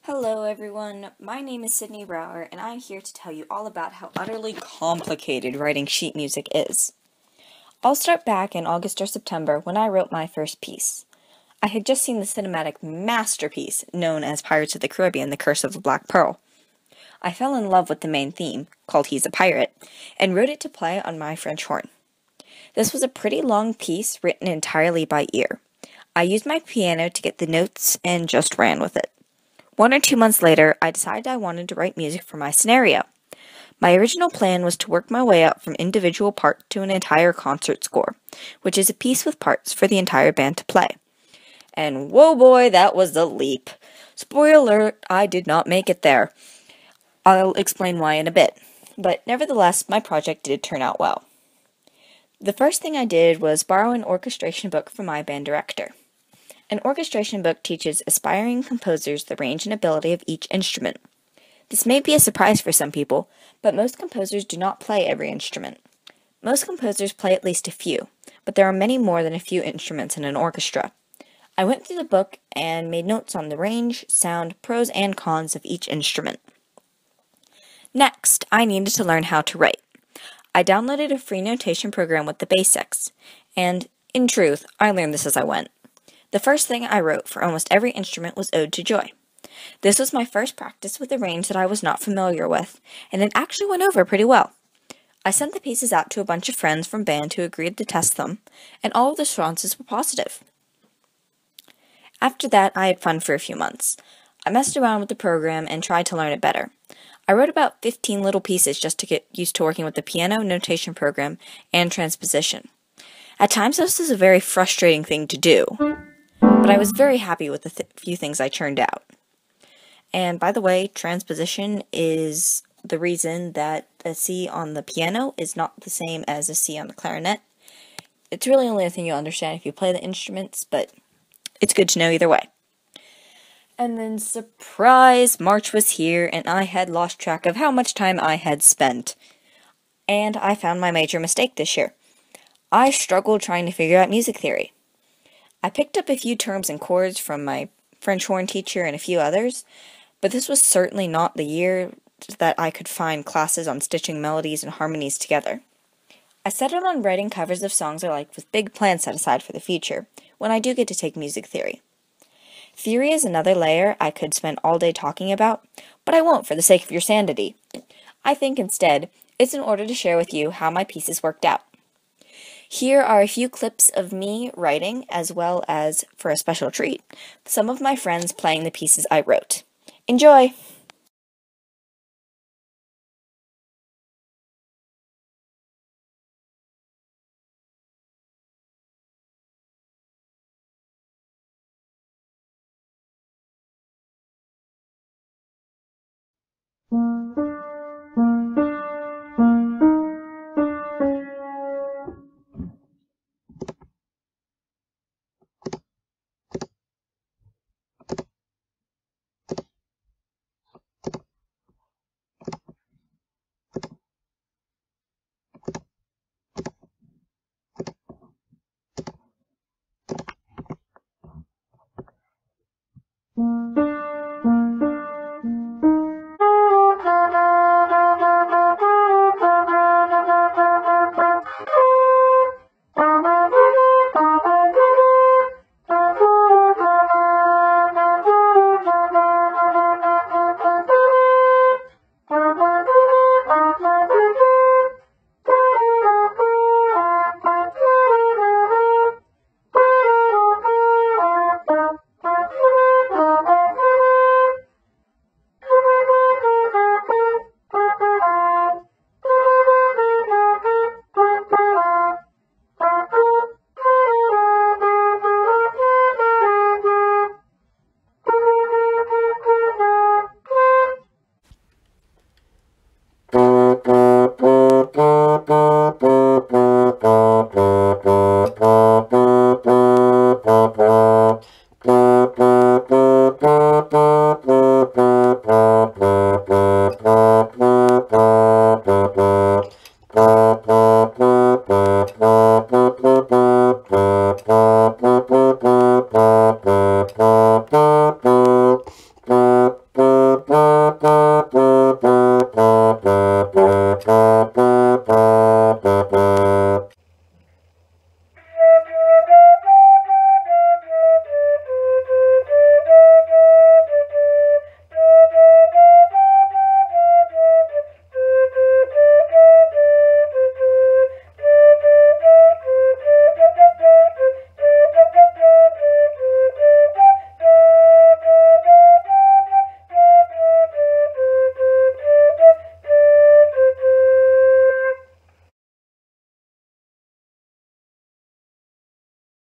Hello everyone, my name is Sydney Brower and I'm here to tell you all about how utterly complicated writing sheet music is. I'll start back in August or September when I wrote my first piece. I had just seen the cinematic masterpiece known as Pirates of the Caribbean: The Curse of the Black Pearl. I fell in love with the main theme, called He's a Pirate, and wrote it to play on my French horn. This was a pretty long piece written entirely by ear. I used my piano to get the notes and just ran with it. 1 or 2 months later, I decided I wanted to write music for my scenario. My original plan was to work my way up from individual part to an entire concert score, which is a piece with parts for the entire band to play. And whoa boy, that was a leap. Spoiler alert, I did not make it there. I'll explain why in a bit, but nevertheless, my project did turn out well. The first thing I did was borrow an orchestration book from my band director. An orchestration book teaches aspiring composers the range and ability of each instrument. This may be a surprise for some people, but most composers do not play every instrument. Most composers play at least a few, but there are many more than a few instruments in an orchestra. I went through the book and made notes on the range, sound, pros, and cons of each instrument. Next, I needed to learn how to write. I downloaded a free notation program with the basics, and, in truth, I learned this as I went. The first thing I wrote for almost every instrument was Ode to Joy. This was my first practice with a range that I was not familiar with, and it actually went over pretty well. I sent the pieces out to a bunch of friends from band who agreed to test them, and all of the responses were positive. After that, I had fun for a few months. I messed around with the program and tried to learn it better. I wrote about 15 little pieces just to get used to working with the piano, notation program, and transposition. At times, this was a very frustrating thing to do, but I was very happy with the few things I churned out. And by the way, transposition is the reason that a C on the piano is not the same as a C on the clarinet. It's really only a thing you'll understand if you play the instruments, but it's good to know either way. And then, surprise, March was here, and I had lost track of how much time I had spent. And I found my major mistake this year. I struggled trying to figure out music theory. I picked up a few terms and chords from my French horn teacher and a few others, but this was certainly not the year that I could find classes on stitching melodies and harmonies together. I settled on writing covers of songs I like with big plans set aside for the future, when I do get to take music theory. Theory is another layer I could spend all day talking about, but I won't for the sake of your sanity. I think instead, it's in order to share with you how my pieces worked out. Here are a few clips of me writing, as well as, for a special treat, some of my friends playing the pieces I wrote. Enjoy!